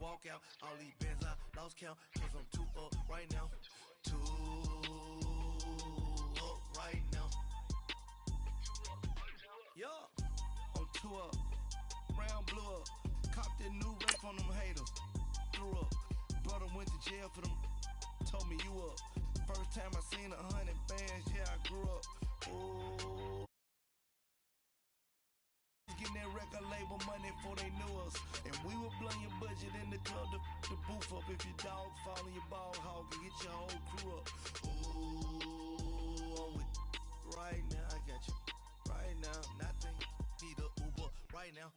walk out. All these bands I lost count, cause I'm too up right now. Too up right now. Yeah, I'm too up. Round blew up. Cop that new rape on them haters. Threw up. Brother went to jail for them. Told me you up. First time I seen 100 bands, yeah, I grew up. Ooh. Getting that record label money before they knew us. And we were blowing your budget in the club to the booth up. If your dog fall in your ball hog and get your whole crew up. Ooh, I'm with right now, I got you. Right now, nothing. Need a Uber right now.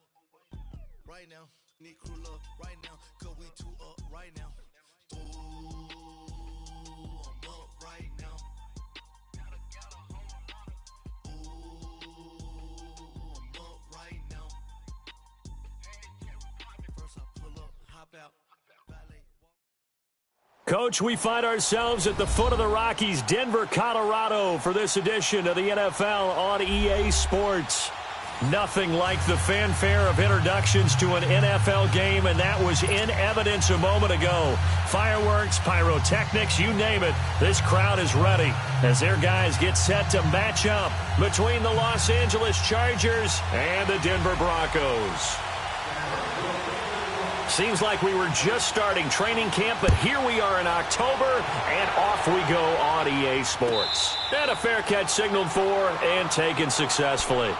Right now, need crew up right now. Cause we too up right now. Ooh, I'm up right now. Coach, we find ourselves at the foot of the Rockies, Denver, Colorado, for this edition of the NFL on EA Sports. Nothing like the fanfare of introductions to an NFL game, and that was in evidence a moment ago. Fireworks, pyrotechnics, you name it, this crowd is ready as their guys get set to match up between the Los Angeles Chargers and the Denver Broncos. Seems like we were just starting training camp, but here we are in October, and off we go on EA Sports. And a fair catch signaled for and taken successfully.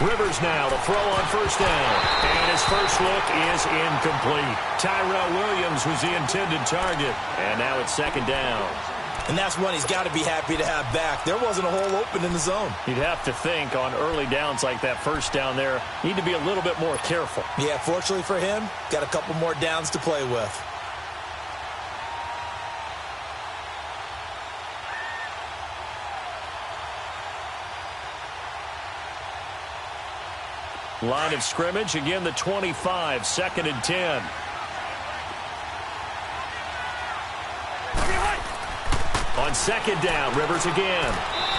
Rivers now to throw on first down. And his first look is incomplete. Tyrell Williams was the intended target. And now it's second down. And that's one he's got to be happy to have back. There wasn't a hole open in the zone. You'd have to think on early downs like that first down there, need to be a little bit more careful. Yeah, fortunately for him, got a couple more downs to play with. Line of scrimmage, again the 25, second and 10. On second down, Rivers again.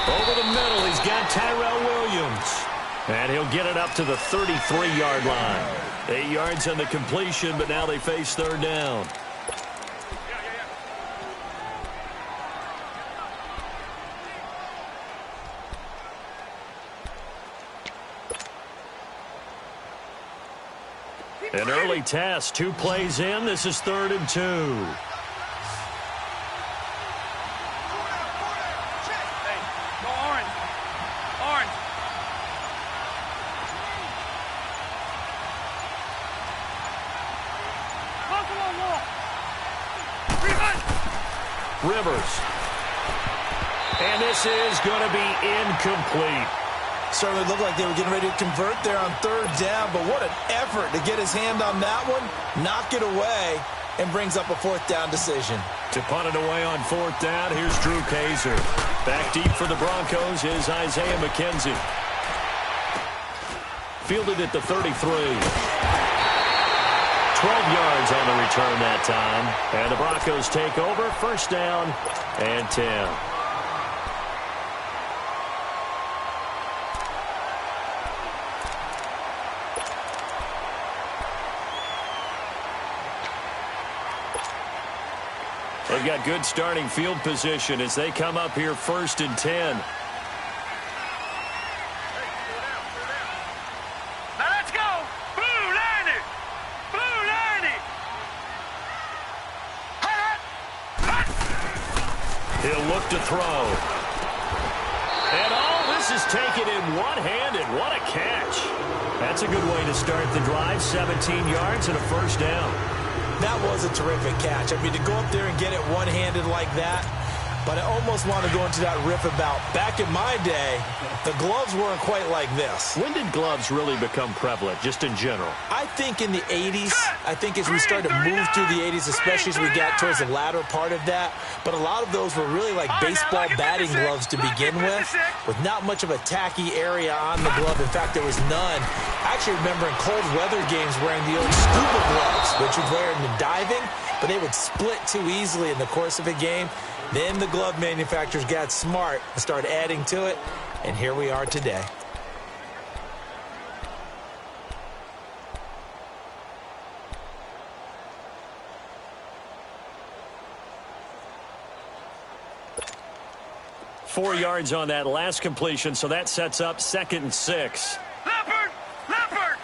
Over the middle, he's got Tyrell Williams. And he'll get it up to the 33-yard line. 8 yards on the completion, but now they face third down. An early test, 2 plays in. This is 3rd and 2. Rivers. And this is going to be incomplete. Certainly looked like they were getting ready to convert there on third down, but what an effort to get his hand on that one, knock it away, and brings up a fourth down decision. To punt it away on fourth down, here's Drew Kaiser. Back deep for the Broncos is Isaiah McKenzie. Fielded at the 33. 12 yards on the return that time. And the Broncos take over, first down and 10. They've got good starting field position as they come up here first and 10. Now let's go! Blue line it! Blue line it! He'll look to throw. And all this is taken in one-handed. What a catch. That's a good way to start the drive. 17 yards and a first down. That was a terrific catch. I mean, to go up there and get it one-handed like that, But I almost want to go into that riff about back in my day, the gloves weren't quite like this. When did gloves really become prevalent, just in general? I think in the 80s. I think as we started to move through the 80s, especially as we got towards the latter part of that. But a lot of those were really like baseball batting gloves to begin with not much of a tacky area on the glove. In fact, there was none. I actually remember in cold weather games wearing the old scuba gloves, which would wear in the diving, but they would split too easily in the course of a game. Then the glove manufacturers got smart and started adding to it, and here we are today. Four yards on that last completion, so that sets up 2nd and 6. Leopard! Leopard!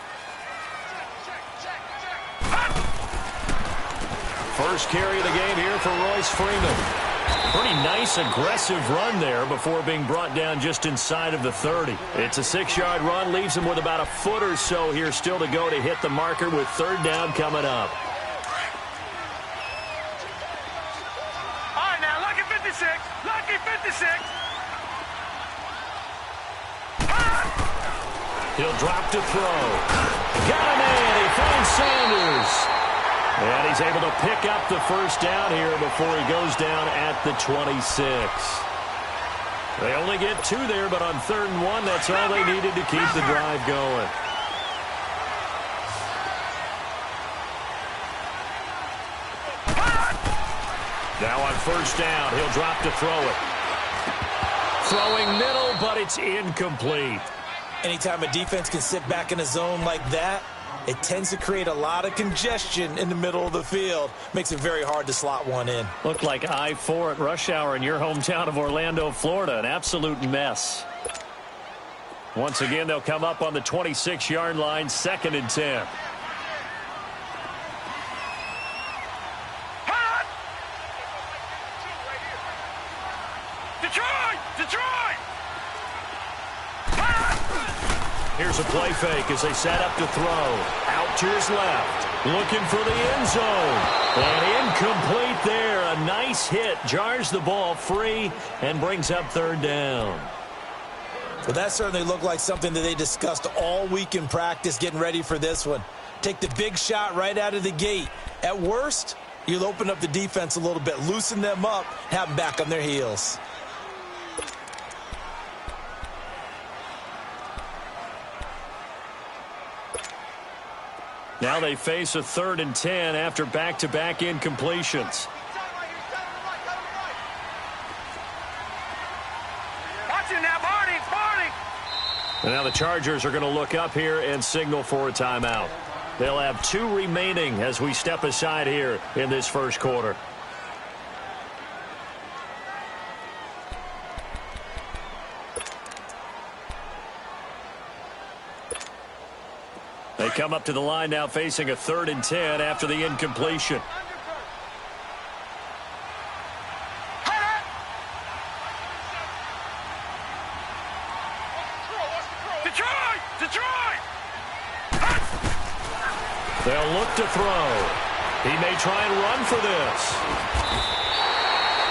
First carry of the game here for Royce Freeman. Pretty nice, aggressive run there before being brought down just inside of the 30. It's a 6-yard run, leaves him with about a foot or so here still to go to hit the marker with 3rd down coming up. All right, now, lucky 56. Lucky 56. He'll drop to throw. Got him in. He finds Sanders. And he's able to pick up the 1st down here before he goes down at the 26. They only get 2 there, but on 3rd and 1, that's all they needed to keep the drive going. Now on 1st down, he'll drop to throw it. Throwing middle, but it's incomplete. Anytime a defense can sit back in a zone like that, it tends to create a lot of congestion in the middle of the field. Makes it very hard to slot one in. Looked like I-4 at rush hour in your hometown of Orlando, Florida. An absolute mess. Once again, they'll come up on the 26-yard line, 2nd and 10. Here's a play fake as they set up to throw. Out to his left. Looking for the end zone. And incomplete there. A nice hit. Jars the ball free and brings up 3rd down. Well, that certainly looked like something that they discussed all week in practice getting ready for this one. Take the big shot right out of the gate. At worst, you'll open up the defense a little bit, loosen them up, have them back on their heels. Now they face a 3rd and 10 after back-to-back incompletions. Watch it now, Barney, Barney. And now the Chargers are going to look up here and signal for a timeout. They'll have 2 remaining as we step aside here in this 1st quarter. They come up to the line now facing a 3rd and 10 after the incompletion. Detroit! They'll look to throw. He may try and run for this.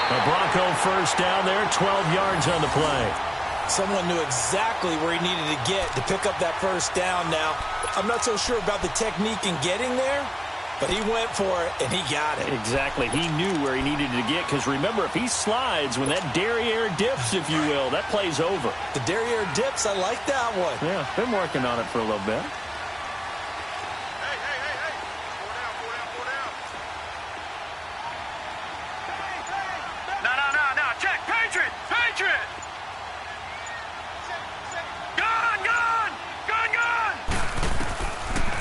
A Bronco 1st down there, 12 yards on the play. Someone knew exactly where he needed to get to pick up that 1st down now. I'm not so sure about the technique in getting there, but he went for it, and he got it. Exactly. He knew where he needed to get, because remember, if he slides, when that derriere dips, if you will, that play's over. The derriere dips, I like that one. Yeah, been working on it for a little bit. No, check, Patriot!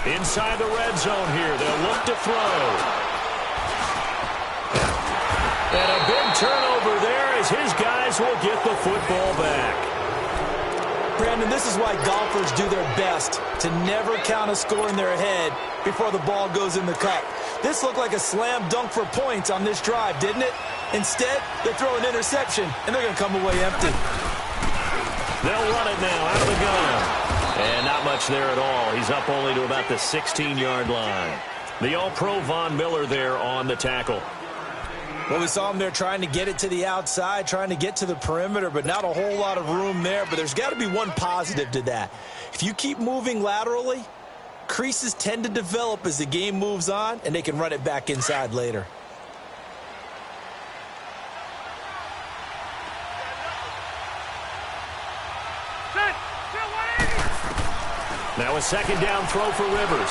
Inside the red zone here. They'll look to throw. And a big turnover there as his guys will get the football back. Brandon, this is why golfers do their best to never count a score in their head before the ball goes in the cup. This looked like a slam dunk for points on this drive, didn't it? Instead, they throw an interception, and they're going to come away empty. They'll run it now out of the gun. And not much there at all. He's up only to about the 16-yard line. The All-Pro Von Miller there on the tackle. Well, we saw him there trying to get it to the outside, trying to get to the perimeter, but not a whole lot of room there. But there's got to be one positive to that. If you keep moving laterally, creases tend to develop as the game moves on, and they can run it back inside later. Now a second down throw for Rivers.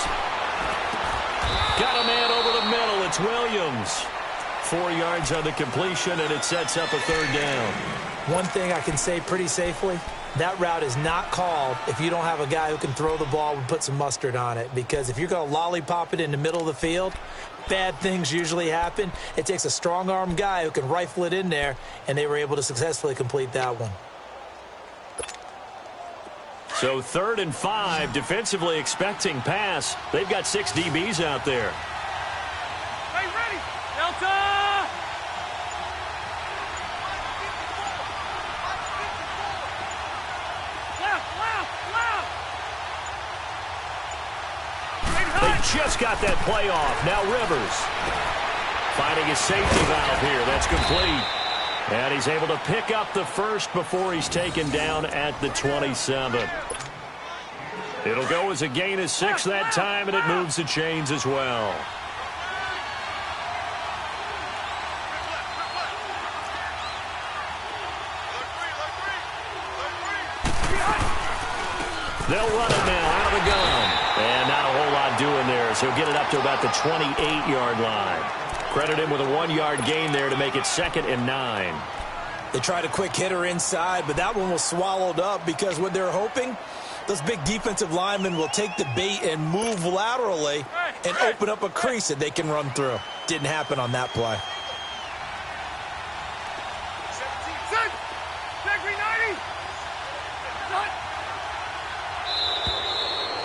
Got a man over the middle. It's Williams. 4 yards on the completion, and it sets up a third down. One thing I can say pretty safely, that route is not called if you don't have a guy who can throw the ball and put some mustard on it. Because if you're going to lollipop it in the middle of the field, bad things usually happen. It takes a strong-arm guy who can rifle it in there, and they were able to successfully complete that one. So 3rd and 5, defensively expecting pass. They've got 6 DBs out there. Hey, ready! Delta! They just got that play off. Now Rivers finding his safety valve here. That's complete. And he's able to pick up the first before he's taken down at the 27. It'll go as a gain of 6 that time, and it moves the chains as well. They'll run it now out of the gun. And not a whole lot doing there, so he'll get it up to about the 28-yard line. Credit him with a 1-yard gain there to make it 2nd and 9. They tried a quick hitter inside, but that one was swallowed up because what they're hoping, those big defensive linemen will take the bait and move laterally and open up a crease that they can run through. Didn't happen on that play.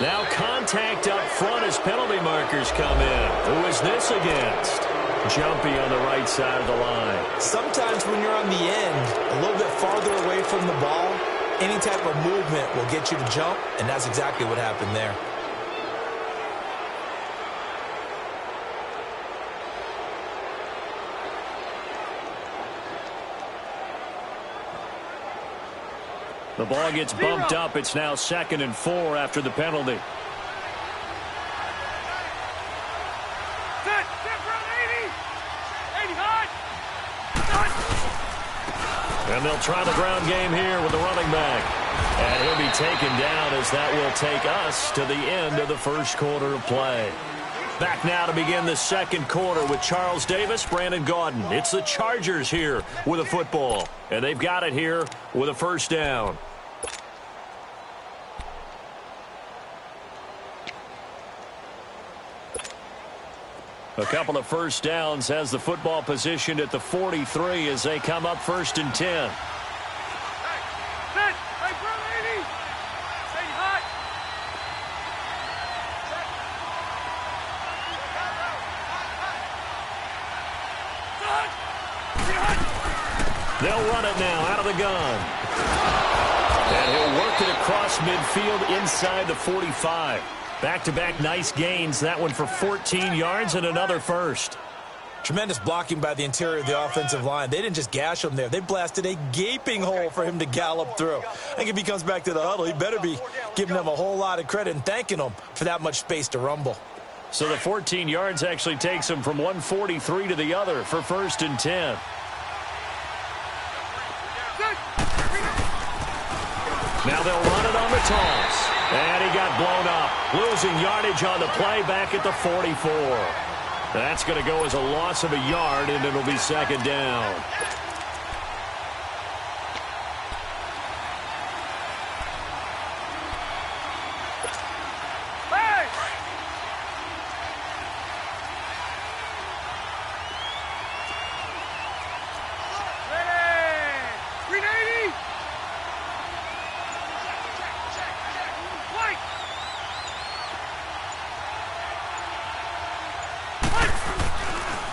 Now contact up front as penalty markers come in. Who is this against? Jumpy on the right side of the line. Sometimes when you're on the end, a little bit farther away from the ball, any type of movement will get you to jump, and that's exactly what happened there. The ball gets bumped up. It's now 2nd and 4 after the penalty. And they'll try the ground game here with the running back. And he'll be taken down as that will take us to the end of the first quarter of play. Back now to begin the second quarter with Charles Davis, Brandon Gaudin. It's the Chargers here with a football. And they've got it here with a first down. A couple of first downs has the football positioned at the 43 as they come up 1st and 10. They'll run it now out of the gun. And he'll work it across midfield inside the 45. Back-to-back nice gains. That one for 14 yards and another first. Tremendous blocking by the interior of the offensive line. They didn't just gash him there. They blasted a gaping hole for him to gallop through. I think if he comes back to the huddle, he better be giving them a whole lot of credit and thanking them for that much space to rumble. So the 14 yards actually takes him from 143 to the other for 1st and 10. Now they'll run it on the toss. And he got blown up. Losing yardage on the play back at the 44. That's going to go as a loss of a yard, and it'll be 2nd down.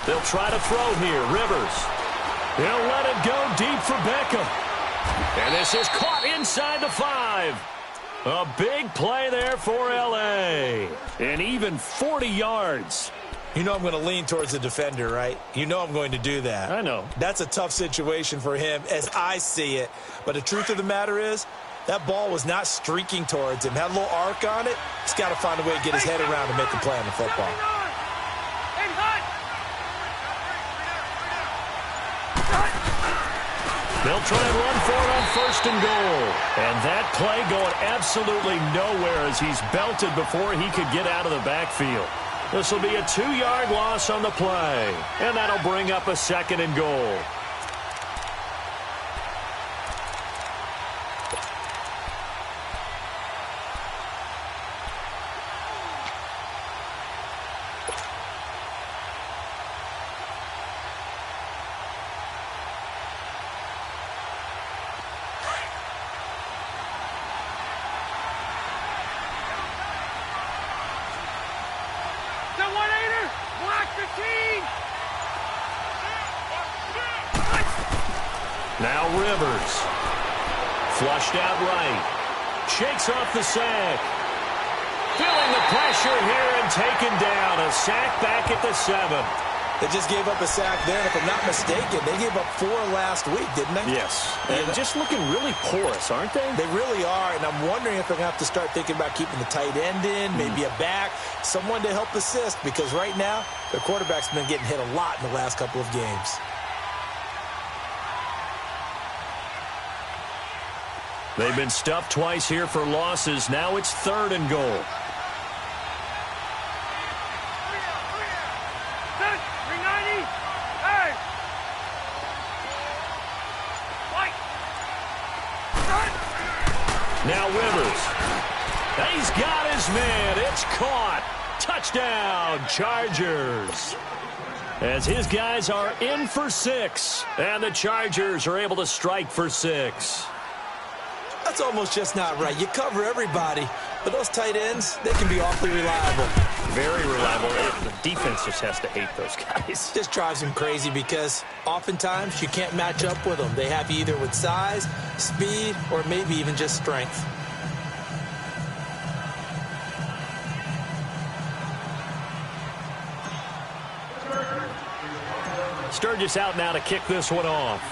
They'll try to throw here. Rivers. He'll let it go deep for Beckham. And this is caught inside the 5. A big play there for L.A. And even 40 yards. You know I'm going to lean towards the defender, right? You know I'm going to do that. I know. That's a tough situation for him as I see it. But the truth of the matter is, that ball was not streaking towards him. Had a little arc on it. He's got to find a way to get his head around and make a play on the football. They'll try and run for it on 1st and goal. And that play going absolutely nowhere as he's belted before he could get out of the backfield. This will be a 2-yard loss on the play. And that'll bring up a 2nd and goal. Now Rivers. Flushed out right. Shakes off the sack. Feeling the pressure here and taken down. A sack back at the 7. They just gave up a sack there, and if I'm not mistaken, they gave up 4 last week, didn't they? Yes. And just looking really porous, aren't they? They really are, and I'm wondering if they're going to have to start thinking about keeping the tight end in, maybe a back, someone to help assist, because right now, their quarterback's been getting hit a lot in the last couple of games. They've been stuffed twice here for losses. Now it's 3rd and goal. Now Rivers. He's got his man. It's caught. Touchdown, Chargers. As his guys are in for 6. And the Chargers are able to strike for 6. That's almost just not right. You cover everybody, but those tight ends, they can be awfully reliable. Very reliable. The defense just has to hate those guys. Just drives them crazy because oftentimes you can't match up with them. They have you either with size, speed, or maybe even just strength. Sturgis out now to kick this one off.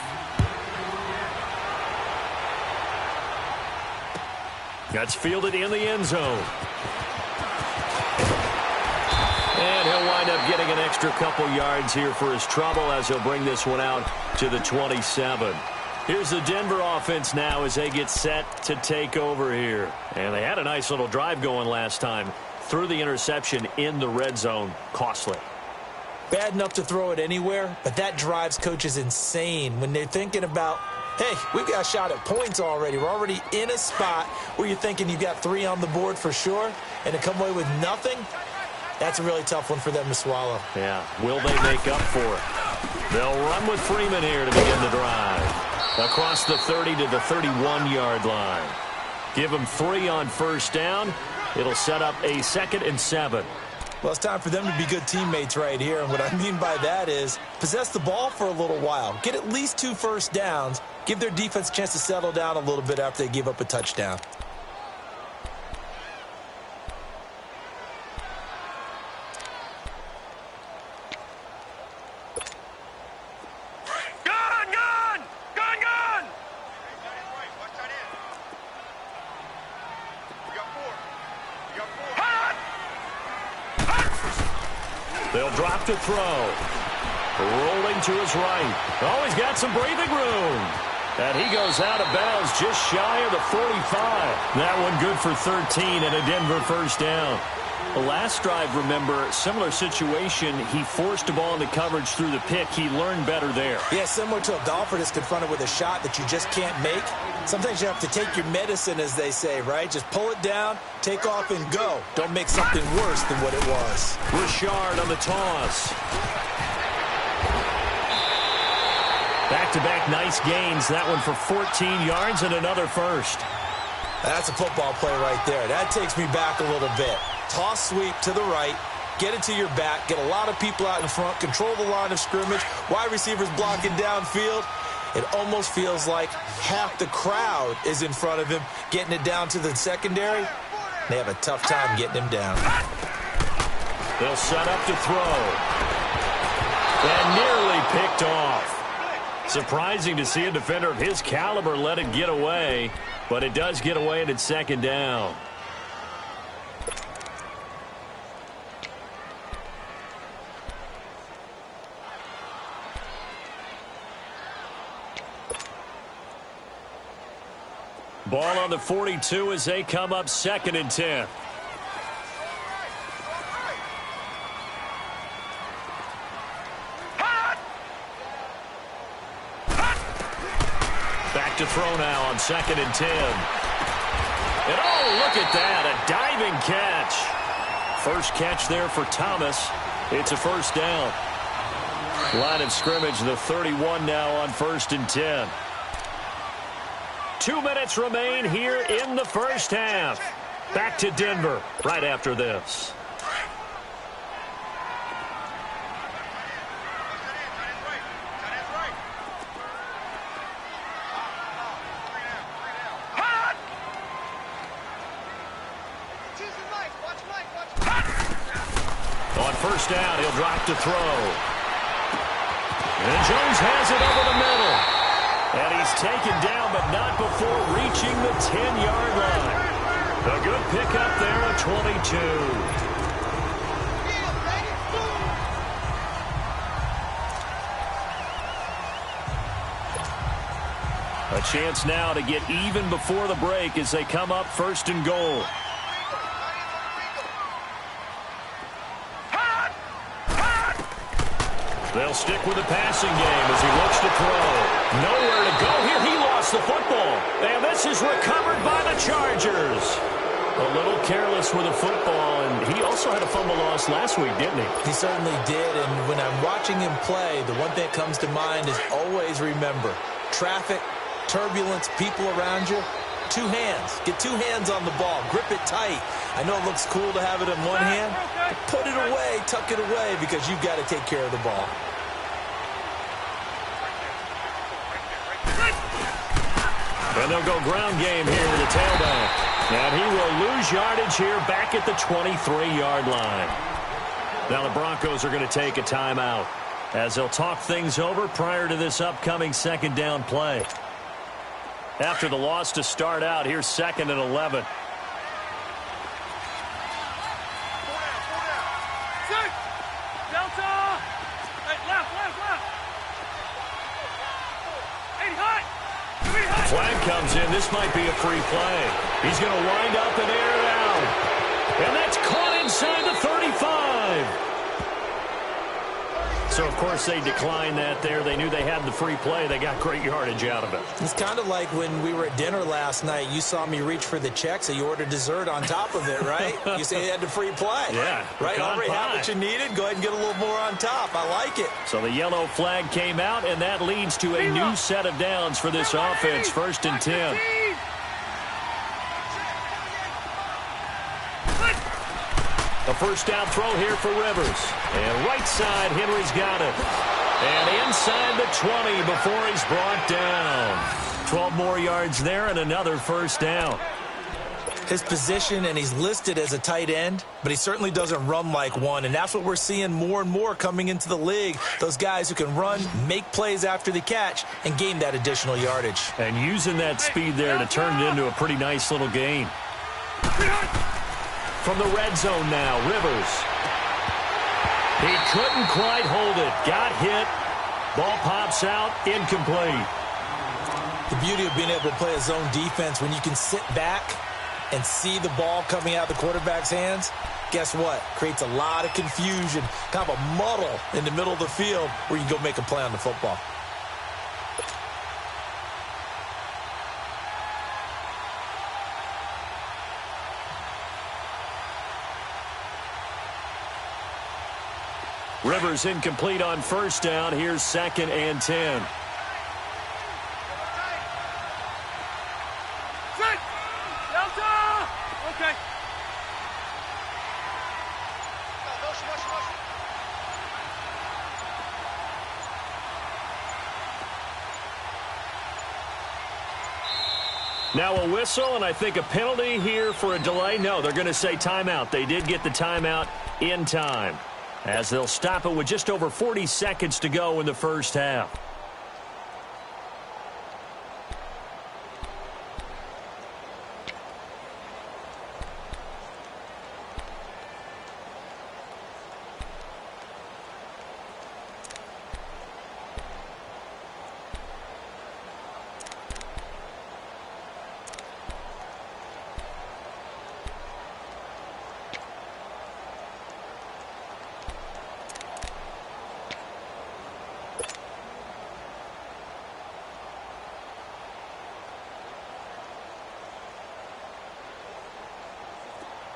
That's fielded in the end zone. And he'll wind up getting an extra couple yards here for his trouble as he'll bring this one out to the 27. Here's the Denver offense now as they get set to take over here. And they had a nice little drive going last time. Threw the interception in the red zone. Costly. Bad enough to throw it anywhere, but that drives coaches insane when they're thinking about, hey, we've got a shot at points already. We're already in a spot where you're thinking you've got 3 on the board for sure, and to come away with nothing, that's a really tough one for them to swallow. Yeah, will they make up for it? They'll run with Freeman here to begin the drive. Across the 30 to the 31-yard line. Give them 3 on 1st down. It'll set up a 2nd and 7. Well, it's time for them to be good teammates right here. And what I mean by that is possess the ball for a little while. Get at least 2 first downs. Give their defense a chance to settle down a little bit after they give up a touchdown. They'll drop to throw. Rolling to his right. Oh, he's got some breathing room. And he goes out of bounds just shy of the 45. That one good for 13 and a Denver first down. The last drive, remember, similar situation. He forced the ball into coverage through the pick. He learned better there. Yeah, similar to a golfer that's confronted with a shot that you just can't make. Sometimes you have to take your medicine, as they say, right? Just pull it down, take off, and go. Don't make something worse than what it was. Richard on the toss. Back-to-back nice gains. That one for 14 yards and another first. That's a football play right there. That takes me back a little bit. Toss sweep to the right. Get it to your back. Get a lot of people out in front. Control the line of scrimmage. Wide receivers blocking downfield. It almost feels like half the crowd is in front of him, getting it down to the secondary. They have a tough time getting him down. They'll set up to throw. And nearly picked off. Surprising to see a defender of his caliber let it get away, but it does get away and it's second down. Ball on the 42 as they come up 2nd and 10. Back to throw now on 2nd and 10. And oh, look at that, a diving catch. First catch there for Thomas. It's a first down. Line of scrimmage, the 31 now on 1st and 10. 2 minutes remain here in the first half. Back to Denver right after this. On first down, he'll drop to throw. And Jones has it over the middle. And he's taken down, but not before reaching the 10-yard line. A good pickup there at 22. A chance now to get even before the break as they come up 1st and goal. They'll stick with the passing game as he looks to throw. Nowhere to go here. He lost the football. And this is recovered by the Chargers. A little careless with the football, and he also had a fumble loss last week, didn't he? He certainly did, and when I'm watching him play, the one thing that comes to mind is always remember, traffic, turbulence, people around you, 2 hands. Get 2 hands on the ball. Grip it tight. I know it looks cool to have it in one hand, but put it away, tuck it away, because you've got to take care of the ball. And they'll go ground game here with the tailback. And he will lose yardage here back at the 23-yard line. Now the Broncos are going to take a timeout as they'll talk things over prior to this upcoming 2nd down play. After the loss to start out, here's 2nd and 11. Flag comes in. This might be a free play. He's going to wind up and air it out. And that's caught inside the 35. So, of course, they declined that there. They knew they had the free play. They got great yardage out of it. It's kind of like when we were at dinner last night. You saw me reach for the check, so you ordered dessert on top of it, right? You say you had the free play. Yeah. Right? Already had what you needed. Go ahead and get a little more on top. I like it. So the yellow flag came out, and that leads to a new set of downs for this offense. 1st and 10. A first down throw here for Rivers. And right side, Henry's got it. And inside the 20 before he's brought down. 12 more yards there and another first down. His position, and he's listed as a tight end, but he certainly doesn't run like one, and that's what we're seeing more and more coming into the league. Those guys who can run, make plays after the catch, and gain that additional yardage. And using that speed there to turn it into a pretty nice little gain. From the red zone now, Rivers. He couldn't quite hold it. Got hit. Ball pops out. Incomplete. The beauty of being able to play a zone defense, when you can sit back and see the ball coming out of the quarterback's hands, guess what? Creates a lot of confusion, kind of a muddle in the middle of the field where you can go make a play on the football. Rivers incomplete on first down. Here's 2nd and 10. Okay. Now a whistle, and I think a penalty here for a delay. No, they're going to say timeout. They did get the timeout in time, as they'll stop it with just over 40 seconds to go in the first half.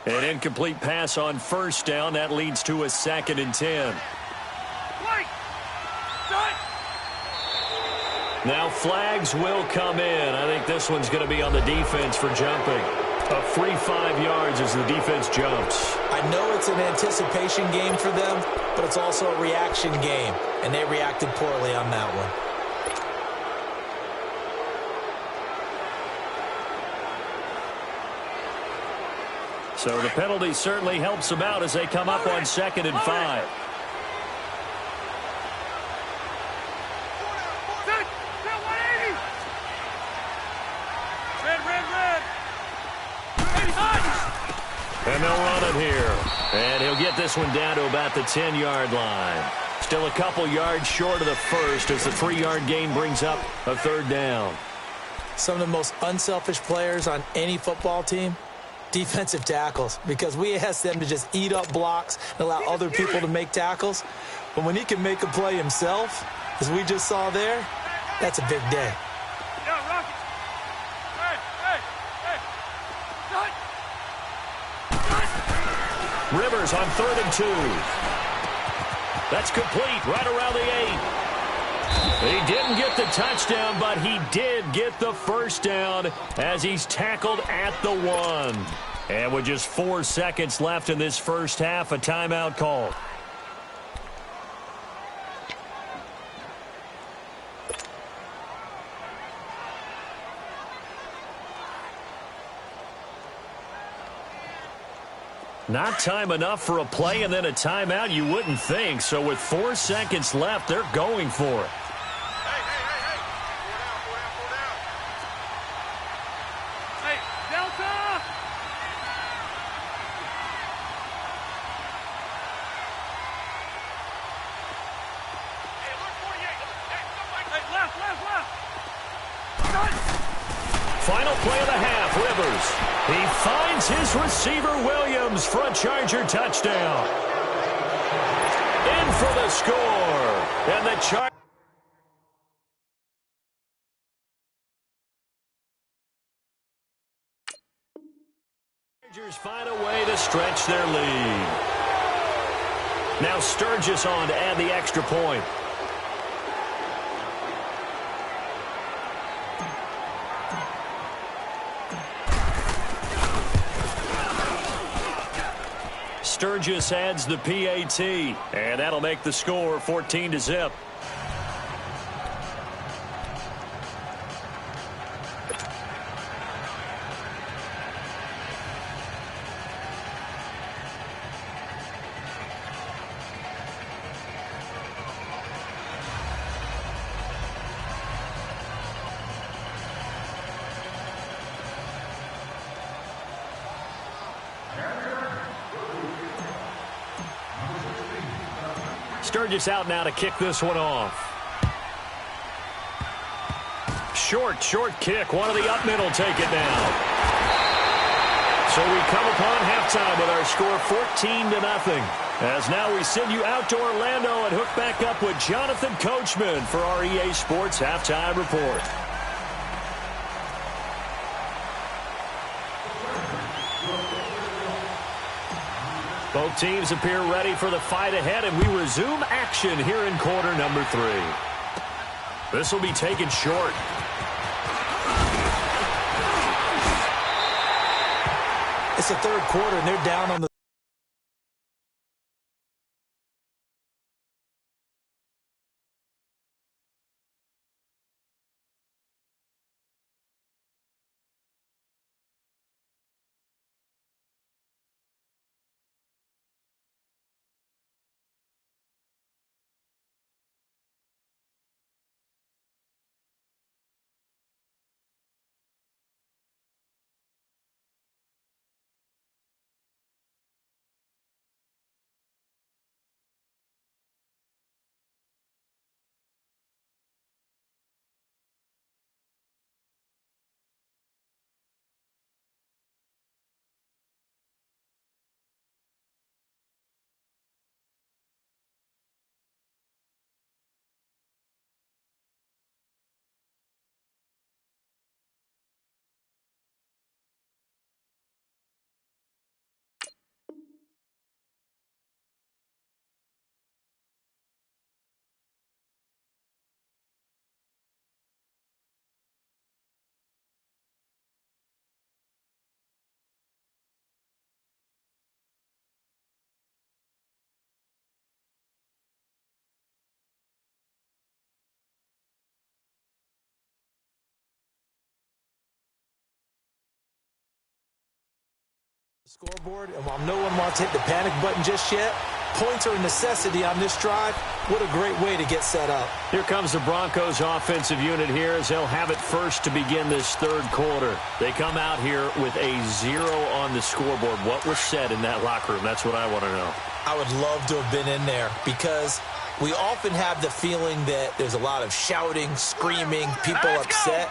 An incomplete pass on first down. That leads to a 2nd and 10. Now flags will come in. I think this one's going to be on the defense for jumping. A free 5 yards as the defense jumps. I know it's an anticipation game for them, but it's also a reaction game, and they reacted poorly on that one. So the penalty certainly helps them out as they come up on 2nd and 5. And they'll run it here. And he'll get this one down to about the 10-yard line. Still a couple yards short of the first as the 3-yard gain brings up a 3rd down. Some of the most unselfish players on any football team, defensive tackles, because we ask them to just eat up blocks and allow other people to make tackles. But when he can make a play himself, as we just saw there, that's a big day. Rivers on 3rd and 2. That's complete right around the 8. He didn't get the touchdown, but he did get the first down as he's tackled at the 1. And with just 4 seconds left in this first half, a timeout call. Not time enough for a play and then a timeout, you wouldn't think. So with 4 seconds left, they're going for it. Hey, Delta! Hey, look, 48. Hey, left. Final play of the half, Rivers. He finds his receiver, Williams, for a Charger touchdown. In for the score. And the Chargers find a way to stretch their lead. Now Sturgis on to add the extra point. Sturgis adds the PAT, and that'll make the score 14-0. Sturgis out now to kick this one off. Short kick. One of the up men will take it now. So we come upon halftime with our score 14-0. As now we send you out to Orlando and hook back up with Jonathan Coachman for our EA Sports Halftime Report. Both teams appear ready for the fight ahead, and we resume action here in quarter number 3. This will be taken short. It's the 3rd quarter, and they're down on the Scoreboard, and while no one wants to hit the panic button just yet, points are a necessity on this drive. What a great way to get set up. Here comes the Broncos offensive unit here as they'll have it first to begin this third quarter. They come out here with a 0 on the scoreboard. What was said in that locker room? That's what I want to know. I would love to have been in there because we often have the feeling that there's a lot of shouting, screaming, people upset.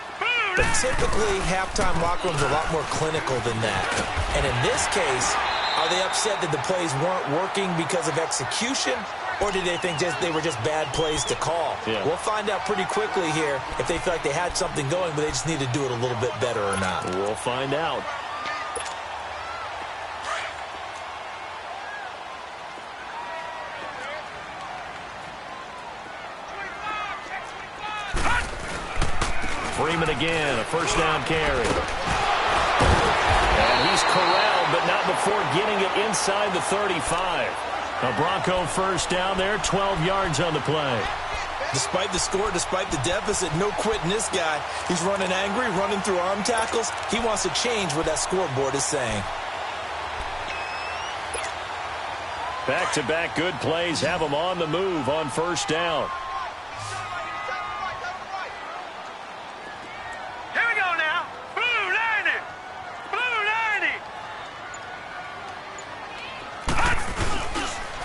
But typically, halftime locker rooms are a lot more clinical than that. And in this case, are they upset that the plays weren't working because of execution? Or did they think they were just bad plays to call? Yeah. We'll find out pretty quickly here if they feel like they had something going, but they just need to do it a little bit better or not. We'll find out. Freeman again, a first down carry. And he's corralled, but not before getting it inside the 35. A Bronco first down there, 12 yards on the play. Despite the score, despite the deficit, no quitting this guy. He's running angry, running through arm tackles. He wants to change what that scoreboard is saying. Back-to-back good plays have him on the move on first down.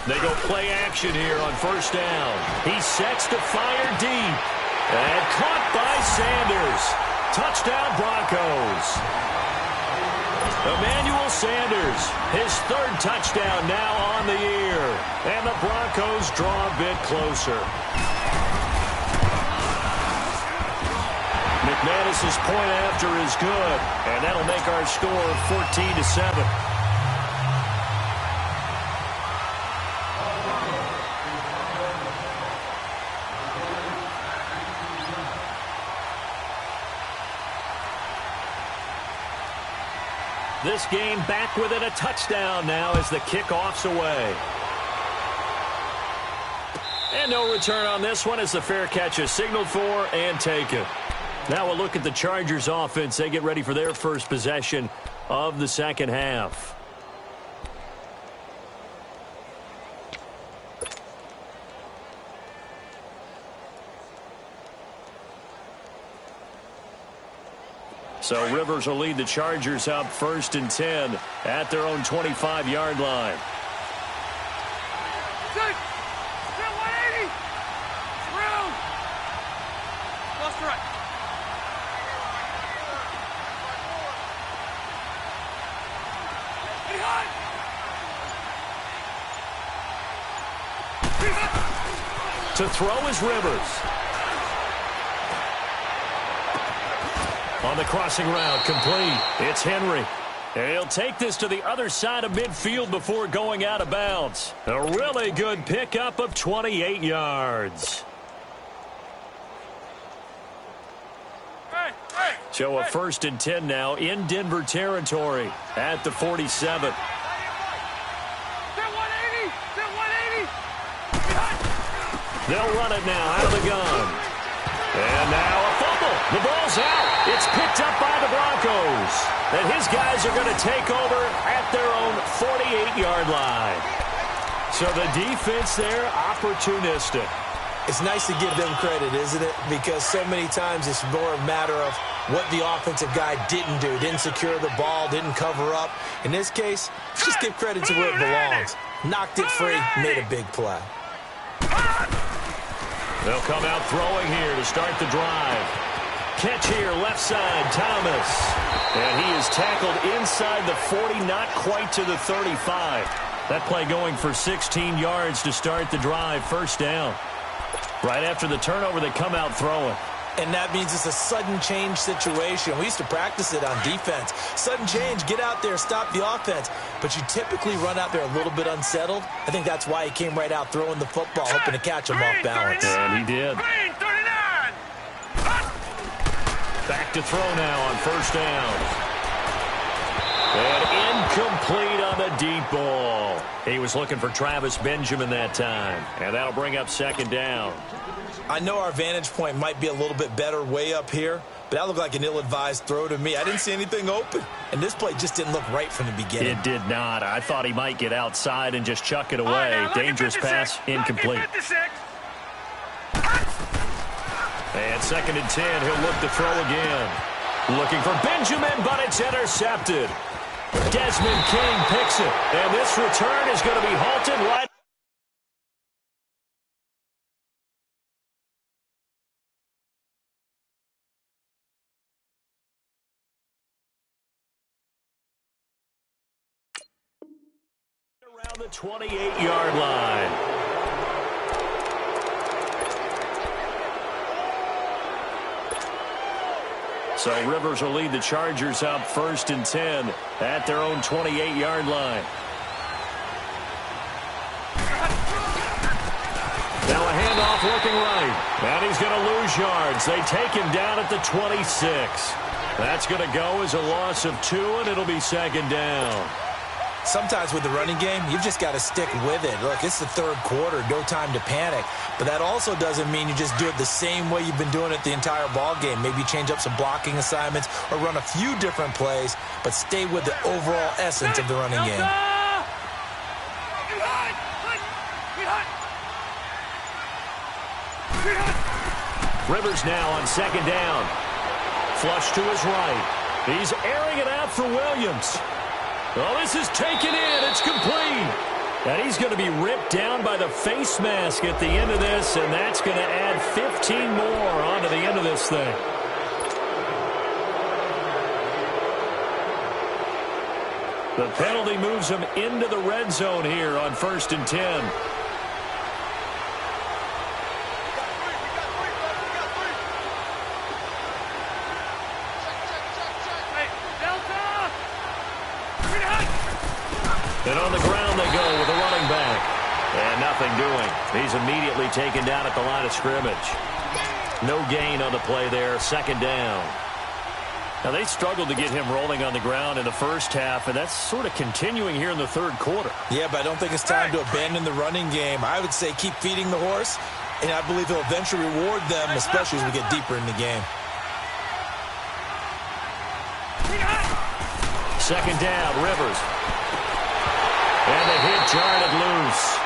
They go play action here on first down. He sets to fire deep. And caught by Sanders. Touchdown Broncos. Emmanuel Sanders, his third touchdown now on the year. And the Broncos draw a bit closer. McManus's point after is good. And that'll make our score 14-7. This game back within a touchdown now as the kickoff's away. And no return on this one as the fair catch is signaled for and taken. Now we'll look at the Chargers offense. They get ready for their first possession of the second half. So Rivers will lead the Chargers up 1st and 10 at their own 25-yard line. To throw is Rivers. On the crossing route, complete. It's Henry. And he'll take this to the other side of midfield before going out of bounds. A really good pickup of 28 yards. So a 1st and 10 now in Denver territory at the 47. They'll run it now out of the gun. And now a fumble. The ball's out. It's picked up by the Broncos. And his guys are going to take over at their own 48-yard line. So the defense there, opportunistic. It's nice to give them credit, isn't it? Because so many times it's more a matter of what the offensive guy didn't do. Didn't secure the ball, didn't cover up. In this case, just give credit to where it belongs. Knocked it free, made a big play. They'll come out throwing here to start the drive. Catch here, left side, Thomas. And he is tackled inside the 40, not quite to the 35. That play going for 16 yards to start the drive, first down. Right after the turnover, they come out throwing. And that means it's a sudden change situation. We used to practice it on defense. Sudden change, get out there, stop the offense. But you typically run out there a little bit unsettled. I think that's why he came right out throwing the football, hoping to catch him off balance. And he did. Back to throw now on first down. And incomplete on the deep ball. He was looking for Travis Benjamin that time, and that'll bring up second down. I know our vantage point might be a little bit better way up here, but that looked like an ill-advised throw to me. I didn't see anything open, and this play just didn't look right from the beginning. It did not. I thought he might get outside and just chuck it away. Dangerous pass, incomplete. And 2nd and 10, he'll look to throw again. Looking for Benjamin, but it's intercepted. Desmond King picks it, and this return is going to be halted right. Around the 28-yard line. So Rivers will lead the Chargers up 1st and 10 at their own 28-yard line. Now a handoff looking right. And he's going to lose yards. They take him down at the 26. That's going to go as a loss of 2, and it'll be 2nd down. Sometimes with the running game, you've just got to stick with it. Look, it's the 3rd quarter, no time to panic. But that also doesn't mean you just do it the same way you've been doing it the entire ball game. Maybe change up some blocking assignments or run a few different plays, but stay with the overall essence of the running game. Rivers now on 2nd down. Flush to his right. He's airing it out for Williams. Well, this is taken in. It's complete. And he's going to be ripped down by the face mask at the end of this, and that's going to add 15 more onto the end of this thing. The penalty moves him into the red zone here on 1st and 10. And on the ground they go with a running back. And nothing doing. He's immediately taken down at the line of scrimmage. No gain on the play there. 2nd down. Now, they struggled to get him rolling on the ground in the first half, and that's sort of continuing here in the 3rd quarter. Yeah, but I don't think it's time to abandon the running game. I would say keep feeding the horse, and I believe he'll eventually reward them, especially as we get deeper in the game. 2nd down, Rivers. And the hit jarred it loose.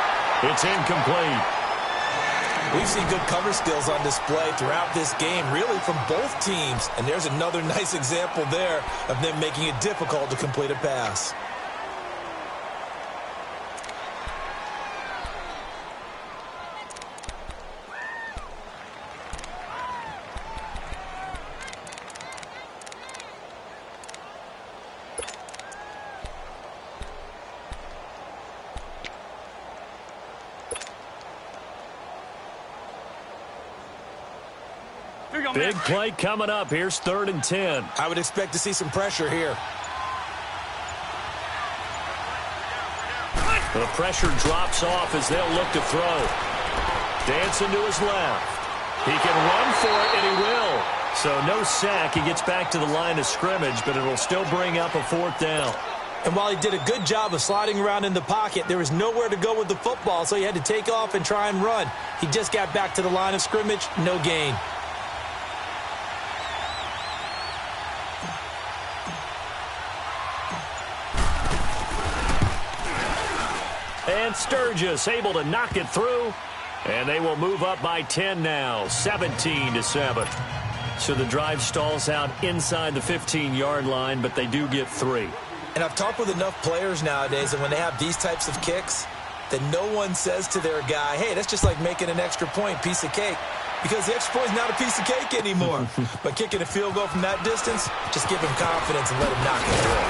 It's incomplete. We've seen good cover skills on display throughout this game, really from both teams. And there's another nice example there of them making it difficult to complete a pass. Big play coming up. Here's 3rd and 10. I would expect to see some pressure here. The pressure drops off as they'll look to throw. Dancing to his left. He can run for it, and he will. So no sack. He gets back to the line of scrimmage, but it'll still bring up a 4th down. And while he did a good job of sliding around in the pocket, there was nowhere to go with the football, so he had to take off and try and run. He just got back to the line of scrimmage, no gain. And Sturgis able to knock it through. And they will move up by 10 now, 17-7. So the drive stalls out inside the 15-yard line, but they do get 3. And I've talked with enough players nowadays that when they have these types of kicks, that no one says to their guy, hey, that's just like making an extra point, piece of cake. Because the extra point is not a piece of cake anymore. But kicking a field goal from that distance, just give him confidence and let him knock it through.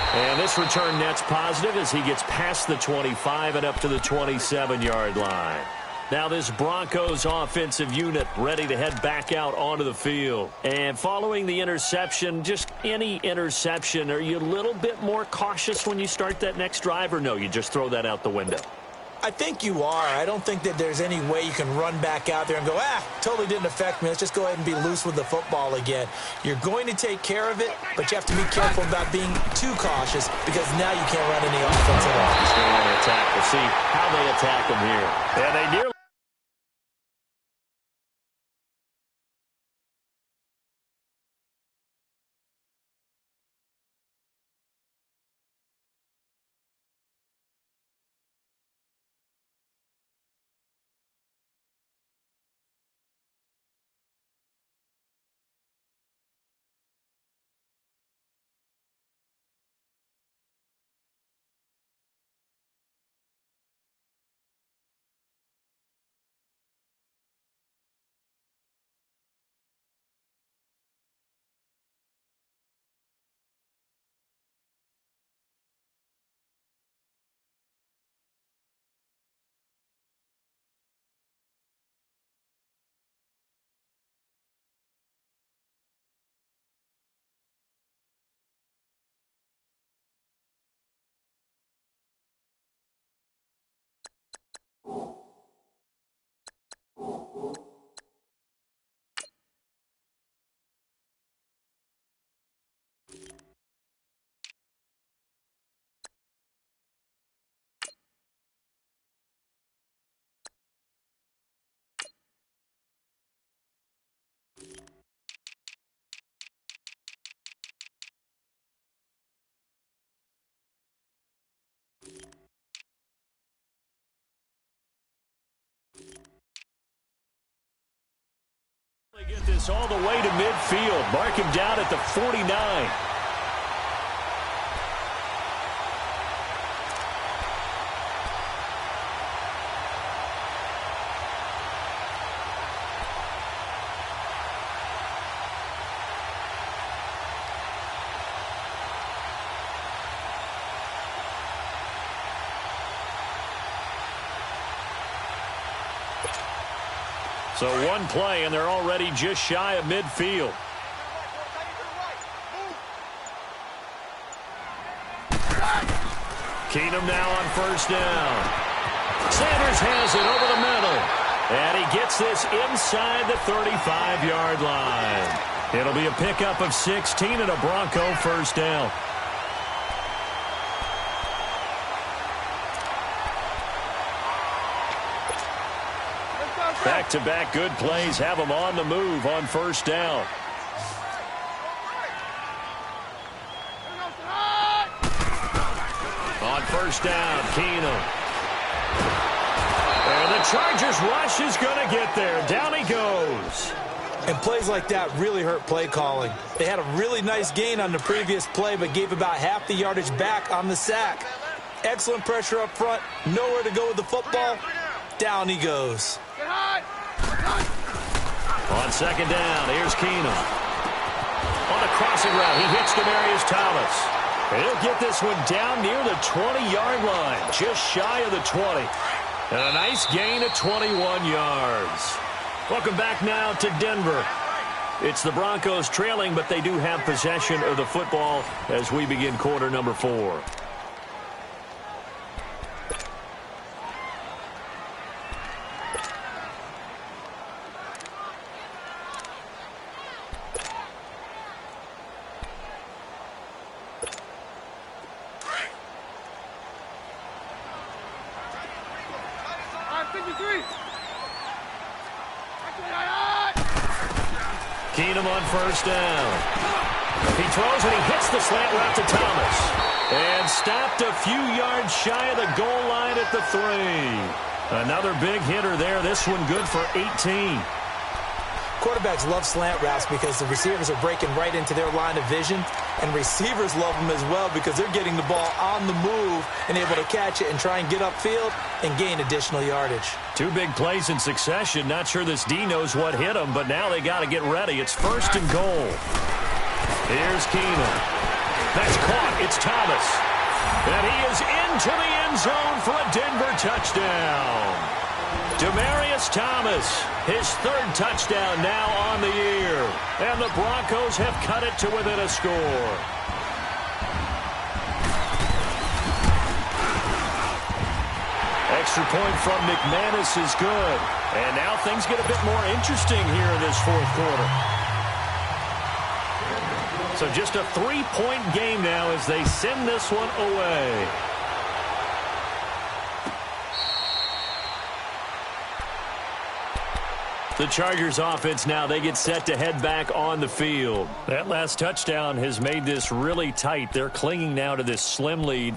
And this return net's positive as he gets past the 25 and up to the 27-yard line. Now this Broncos offensive unit ready to head back out onto the field. And following the interception, just any interception, are you a little bit more cautious when you start that next drive, or no, you just throw that out the window? I think you are. I don't think that there's any way you can run back out there and go, totally didn't affect me. Let's just go ahead and be loose with the football again. You're going to take care of it, but you have to be careful about being too cautious because now you can't run any offense at all. He's going to want to attack. We'll see how they attack him here. And they nearly... They get this all the way to midfield. Mark him down at the 49. So one play, and they're already just shy of midfield. Keenum now on first down. Sanders has it over the middle. And he gets this inside the 35-yard line. It'll be a pickup of 16 and a Bronco first down. Back-to-back good plays have them on the move on first down. On first down, Keenum. And the Chargers rush is going to get there. Down he goes. And plays like that really hurt play calling. They had a really nice gain on the previous play, but gave about half the yardage back on the sack. Excellent pressure up front. Nowhere to go with the football. Down he goes. On second down, here's Keenum. On a crossing route, he hits Demaryius Thomas. And he'll get this one down near the 20-yard line, just shy of the 20. And a nice gain of 21 yards. Welcome back now to Denver. It's the Broncos trailing, but they do have possession of the football as we begin quarter number 4. Keenum on first down. He throws and he hits the slant route to Thomas. And stopped a few yards shy of the goal line at the 3. Another big hitter there. This one good for 18. Quarterbacks love slant routes because the receivers are breaking right into their line of vision, and receivers love them as well because they're getting the ball on the move and able to catch it and try and get upfield and gain additional yardage. 2 big plays in succession. Not sure this D knows what hit him, but now they got to get ready. It's first and goal. Here's Keenum. That's caught. It's Thomas. And he is into the end zone for a Denver touchdown. Demaryius Thomas, his 3rd touchdown now on the year. And the Broncos have cut it to within a score. extra point from McManus is good. And now things get a bit more interesting here in this fourth quarter. So just a 3-point game now as they send this one away. The Chargers offense now, they get set to head back on the field. That last touchdown has made this really tight. They're clinging now to this slim lead.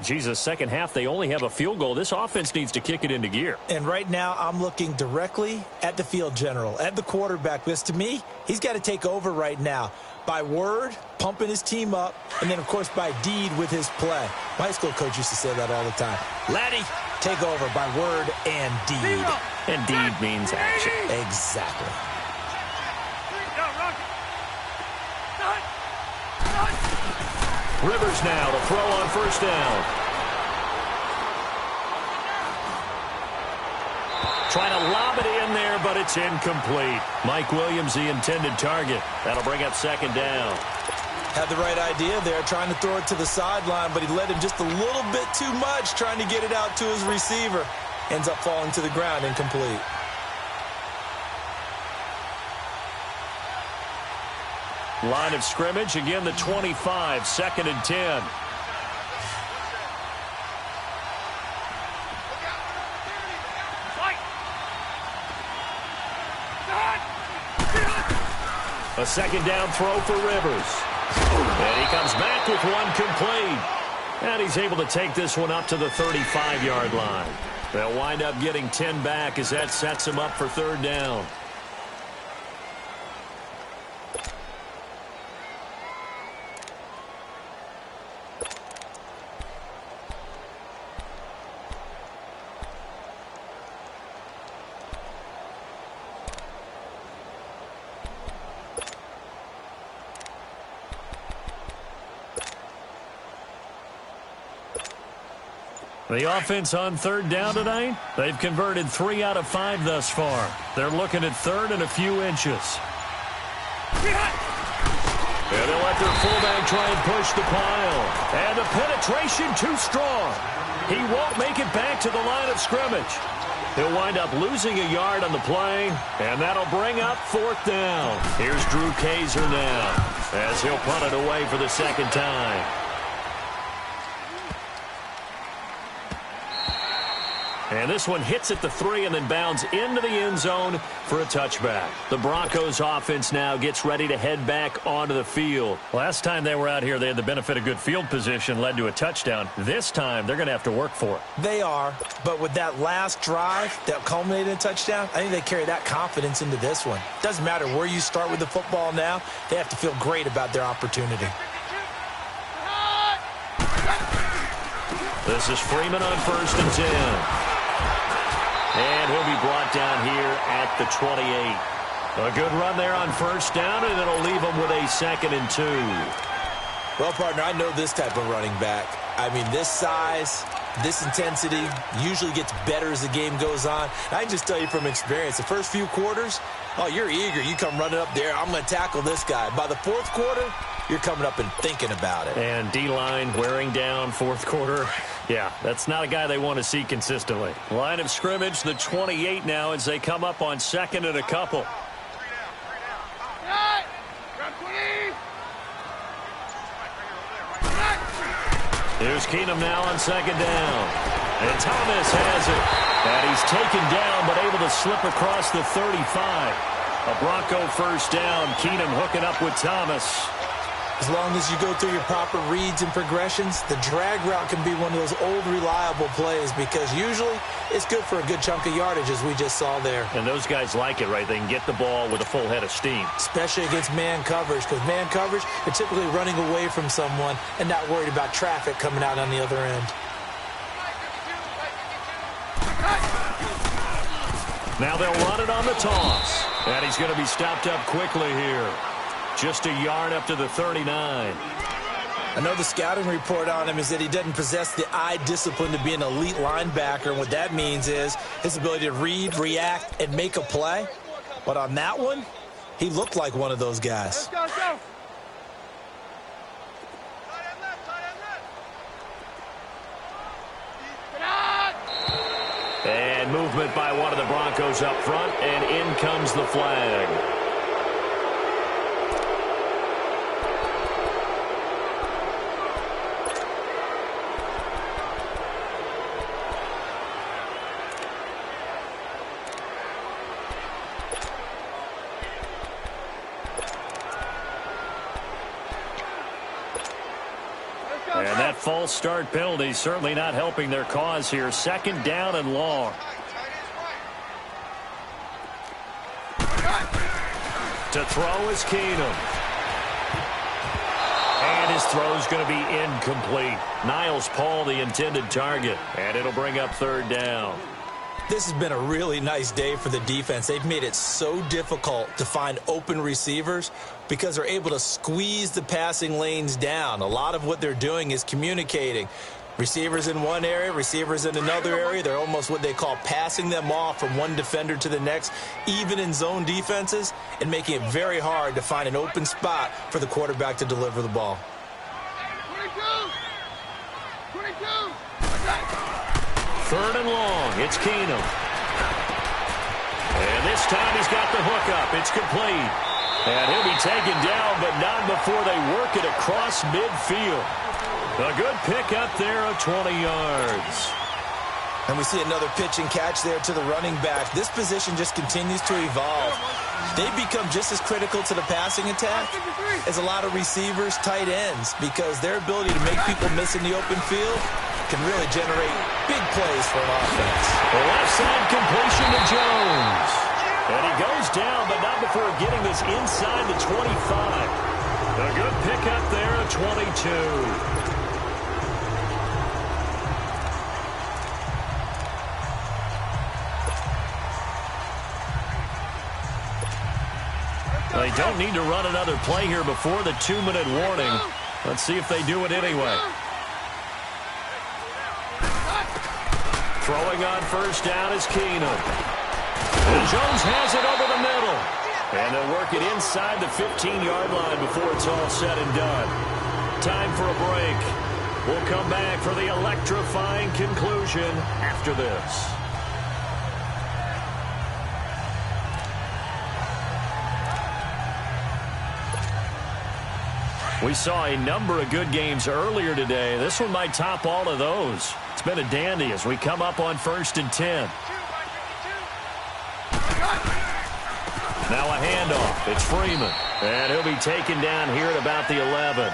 Second half, they only have a field goal. This offense needs to kick it into gear. And right now, I'm looking directly at the field general, at the quarterback. Because to me, he's got to take over right now. By word, pumping his team up, and then, of course, by deed with his play. My high school coach used to say that all the time. Laddie, take over by word and deed. And deed means action. Exactly. Rivers now to throw on first down. Trying to lob it in there, but it's incomplete. Mike Williams, the intended target. That'll bring up second down. Had the right idea there, trying to throw it to the sideline, but he led him just a little bit too much, trying to get it out to his receiver. Ends up falling to the ground, incomplete. Line of scrimmage, again the 25, 2nd and 10. A second down throw for Rivers. And he comes back with one complete. And he's able to take this one up to the 35-yard line. They'll wind up getting 10 back as that sets him up for third down. The offense on third down tonight, they've converted 3 out of 5 thus far. They're looking at third and a few inches. And they'll let their fullback try and push the pile. And the penetration too strong. He won't make it back to the line of scrimmage. He'll wind up losing a yard on the play, and that'll bring up fourth down. Here's Drew Kaiser now as he'll punt it away for the second time. And this one hits at the 3 and then bounds into the end zone for a touchback. The Broncos offense now gets ready to head back onto the field. Last time they were out here, they had the benefit of good field position, led to a touchdown. This time, they're going to have to work for it. They are, but with that last drive that culminated in a touchdown, I think they carry that confidence into this one. Doesn't matter where you start with the football now, they have to feel great about their opportunity. This is Freeman on 1st and 10. And he'll be brought down here at the 28. A good run there on first down, and it'll leave him with a 2nd and 2. Well, partner, I know this type of running back. I mean, this size, this intensity usually gets better as the game goes on. And I can just tell you from experience, the first few quarters, oh, you're eager. You come running up there, I'm going to tackle this guy. By the fourth quarter, you're coming up and thinking about it. And D-line wearing down fourth quarter. Yeah, that's not a guy they want to see consistently. Line of scrimmage, the 28 now as they come up on 2nd and a couple. Here's Keenum now on 2nd down. And Thomas has it. And he's taken down but able to slip across the 35. A Bronco first down. Keenum hooking up with Thomas. As long as you go through your proper reads and progressions, the drag route can be one of those old reliable plays because usually it's good for a good chunk of yardage as we just saw there. And those guys like it, right? They can get the ball with a full head of steam. Especially against man coverage because man coverage, you're typically running away from someone and not worried about traffic coming out on the other end. Now they'll run it on the toss. And he's going to be stopped up quickly here. Just a yard up to the 39. I know the scouting report on him is that he doesn't possess the eye discipline to be an elite linebacker. And what that means is his ability to read, react, and make a play. But on that one, he looked like one of those guys. Let's go. And movement by one of the Broncos up front, and in comes the flag. And that false start penalty certainly not helping their cause here. Second down and long. To throw is Keenum. And his throw's going to be incomplete. Niles Paul, the intended target. And it'll bring up third down. This has been a really nice day for the defense. They've made it so difficult to find open receivers because they're able to squeeze the passing lanes down. A lot of what they're doing is communicating. Receivers in one area, receivers in another area. They're almost what they call passing them off from one defender to the next, even in zone defenses, and making it very hard to find an open spot for the quarterback to deliver the ball. 22! Third and long. It's Keenum. And this time he's got the hookup. It's complete. And he'll be taken down, but not before they work it across midfield. A good pickup there of 20 yards. And we see another pitch and catch there to the running back. This position just continues to evolve. They become just as critical to the passing attack as a lot of receivers, tight ends, because their ability to make people miss in the open field can really generate big plays for an offense. The left side completion to Jones. And he goes down, but not before getting this inside the 25. A good pickup there at 22. They don't need to run another play here before the 2-minute warning. Let's see if they do it anyway. Throwing on first down is Keenum. And Jones has it over the middle. And they'll work it inside the 15-yard line before it's all said and done. Time for a break. We'll come back for the electrifying conclusion after this. We saw a number of good games earlier today. This one might top all of those. It's been a dandy as we come up on 1st and 10. Now a handoff. It's Freeman. And he'll be taken down here at about the 11.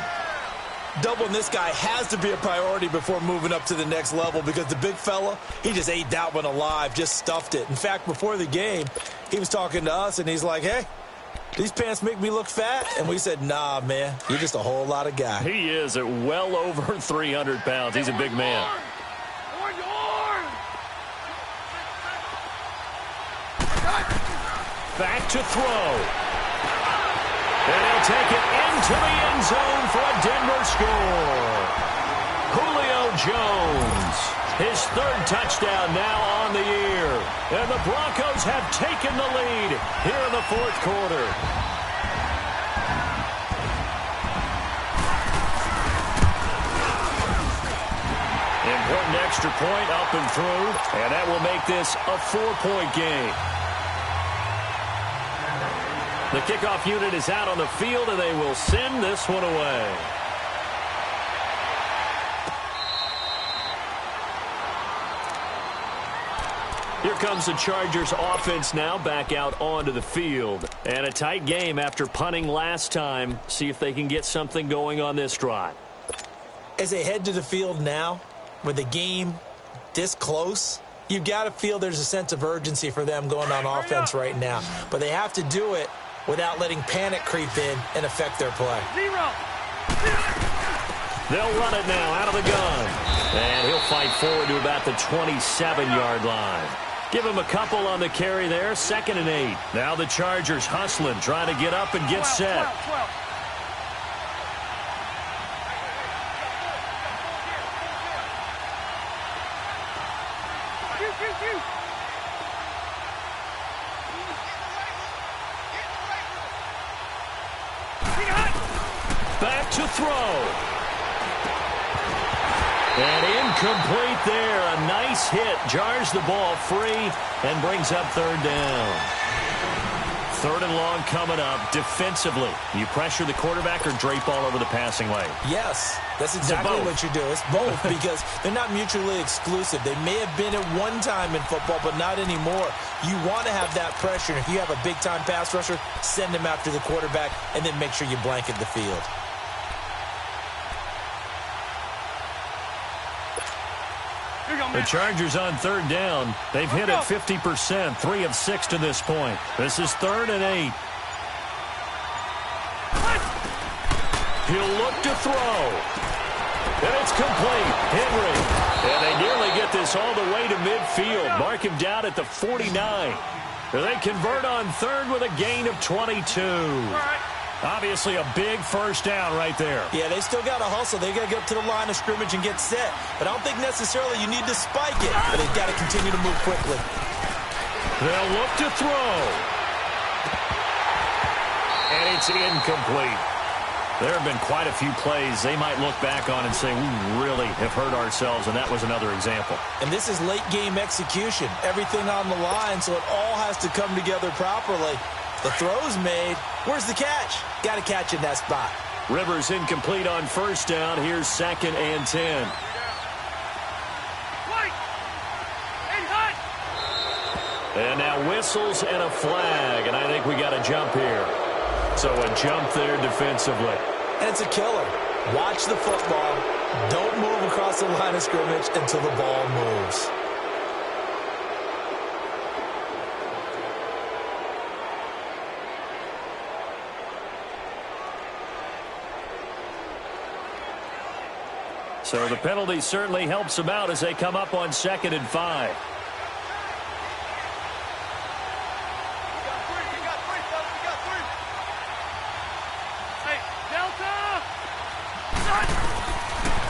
Doubling this guy has to be a priority before moving up to the next level because the big fella, he just ate that one alive, just stuffed it. In fact, before the game, he was talking to us, and he's like, hey, these pants make me look fat? And we said, nah, man, you're just a whole lot of guy. He is at well over 300 pounds. He's a big man. Back to throw. And he'll take it into the end zone for a Denver score. Julio Jones, his third touchdown now on the year. And the Broncos have taken the lead here in the fourth quarter. Important extra point up and through, and that will make this a 4-point game. The kickoff unit is out on the field, and they will send this one away. Here comes the Chargers offense now back out onto the field. And a tight game after punting last time. See if they can get something going on this drive. As they head to the field now, with the game this close, you've got to feel there's a sense of urgency for them going on offense right now. But they have to do it without letting panic creep in and affect their play. They'll run it now out of the gun. And he'll fight forward to about the 27-yard line. Give him a couple on the carry there. 2nd and 8. Now the Chargers hustling, trying to get up and get set. 12. Back to throw. And in Incomplete there. A nice hit. Jars the ball free and brings up third down. Third and long coming up. Defensively, you pressure the quarterback or drape all over the passing lane? Yes, that's exactly what you do. It's both because they're not mutually exclusive. They may have been at one time in football, but not anymore. You want to have that pressure. And if you have a big-time pass rusher, send him after the quarterback and then make sure you blanket the field. The Chargers on third down. They've hit it 50%, 3 of 6 to this point. This is 3rd and 8. He'll look to throw. And it's complete. Henry. And they nearly get this all the way to midfield. Mark him down at the 49. They convert on third with a gain of 22. Obviously a big first down right there. Yeah, they still got to hustle. They got to get up to the line of scrimmage and get set. But I don't think necessarily you need to spike it. But they've got to continue to move quickly. They'll look to throw. And it's incomplete. There have been quite a few plays they might look back on and say, we really have hurt ourselves, and that was another example. And this is late-game execution. Everything on the line, so it all has to come together properly. The throw's made. Where's the catch? Got to catch in that spot. Rivers incomplete on first down. Here's 2nd and 10. And now whistles and a flag, and I think we got a jump here. So a jump there defensively. And it's a killer. Watch the football. Don't move across the line of scrimmage until the ball moves. So the penalty certainly helps them out as they come up on 2nd and 5.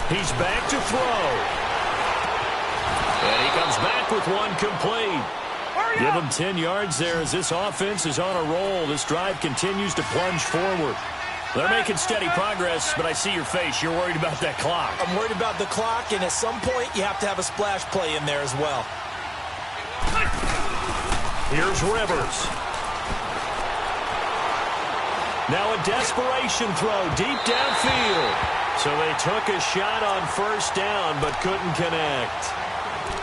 He's back to throw. And he comes back with one complete. Give him 10 yards there as this offense is on a roll. This drive continues to plunge forward. They're making steady progress, but I see your face. You're worried about that clock. I'm worried about the clock, and at some point, you have to have a splash play in there as well. Here's Rivers. Now a desperation throw deep downfield. So they took a shot on first down, but couldn't connect.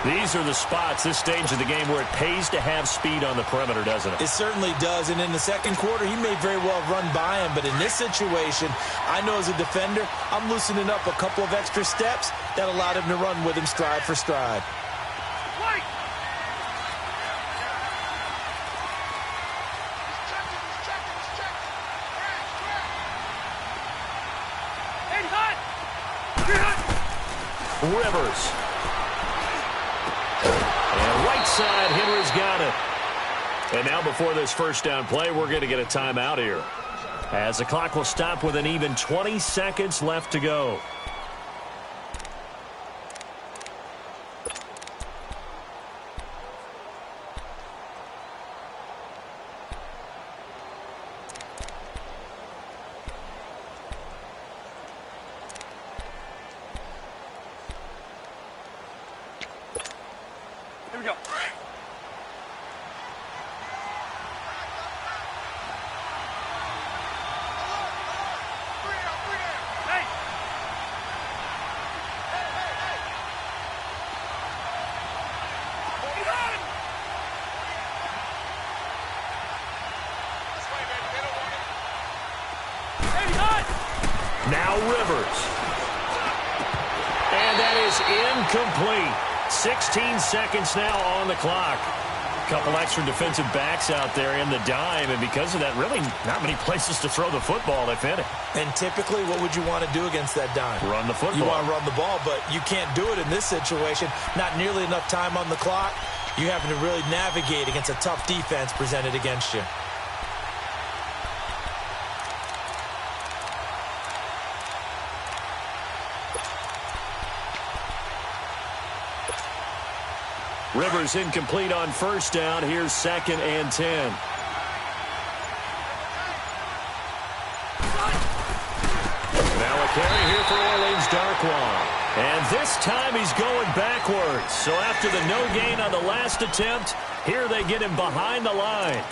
These are the spots, this stage of the game, where it pays to have speed on the perimeter, doesn't it? It certainly does, and in the second quarter, he may very well run by him, but in this situation, I know as a defender, I'm loosening up a couple of extra steps that allowed him to run with him stride for stride. Rivers. And right side, Henry's got it. And now before this first down play, we're going to get a timeout here, as the clock will stop with an even 20 seconds left to go. Here we go. Now Rivers. And that is incomplete. 16 seconds now on the clock. A couple extra defensive backs out there in the dime, and because of that, really not many places to throw the football, if any. And typically, what would you want to do against that dime? Run the football. You want to run the ball, but you can't do it in this situation. Not nearly enough time on the clock. You having to really navigate against a tough defense presented against you. Rivers incomplete on first down. Here's 2nd and 10. Now a carry here for Orleans Darkwa. And this time he's going backwards. So after the no gain on the last attempt, here they get him behind the line.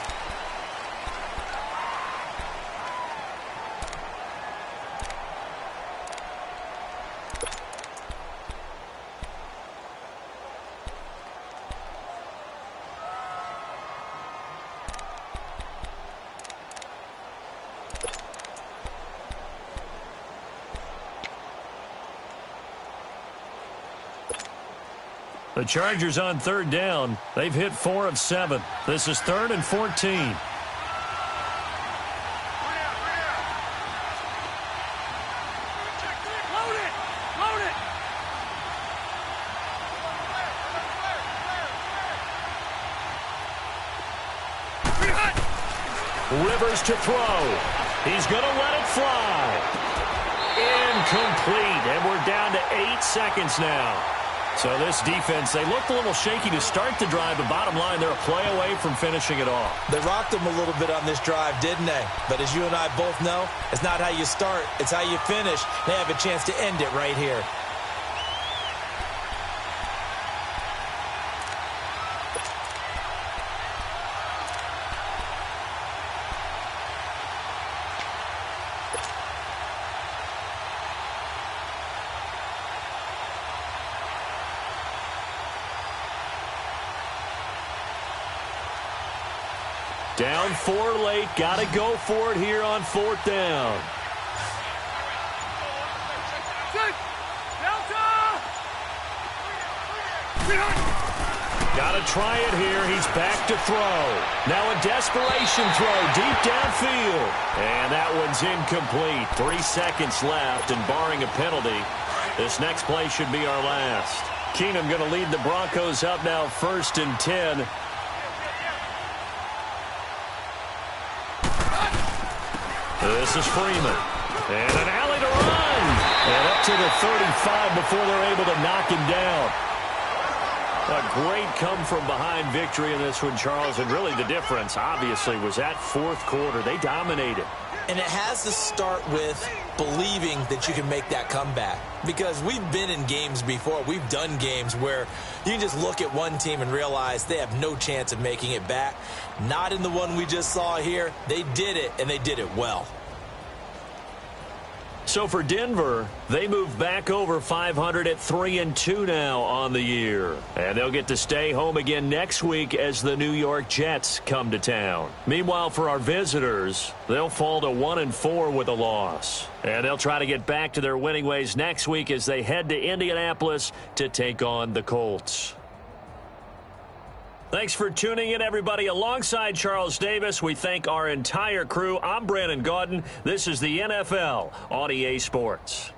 The Chargers on third down. They've hit 4 of 7. This is 3rd and 14. Rivers to throw. He's going to let it fly. Incomplete. And we're down to 8 seconds now. So this defense, they looked a little shaky to start the drive, but bottom line, they're a play away from finishing it off. They rocked them a little bit on this drive, didn't they? But as you and I both know, it's not how you start, it's how you finish. They have a chance to end it right here. Down 4 late. Got to go for it here on 4th down. Got to try it here. He's back to throw. Now a desperation throw deep downfield. And that one's incomplete. 3 seconds left, and barring a penalty, this next play should be our last. Keenum going to lead the Broncos up now 1st and 10. This is Freeman. And an alley to run. And up to the 35 before they're able to knock him down. A great come-from-behind victory in this one, Charles. And really the difference, obviously, was that 4th quarter. They dominated. And it has to start with believing that you can make that comeback. Because we've been in games before. We've done games where you can just look at one team and realize they have no chance of making it back. Not in the one we just saw here. They did it, and they did it well. So for Denver, they move back over 500 at 3-2 now on the year. And they'll get to stay home again next week as the New York Jets come to town. Meanwhile, for our visitors, they'll fall to 1-4 with a loss. And they'll try to get back to their winning ways next week as they head to Indianapolis to take on the Colts. Thanks for tuning in, everybody. Alongside Charles Davis, we thank our entire crew. I'm Brandon Gaudin. This is the NFL on EA Sports.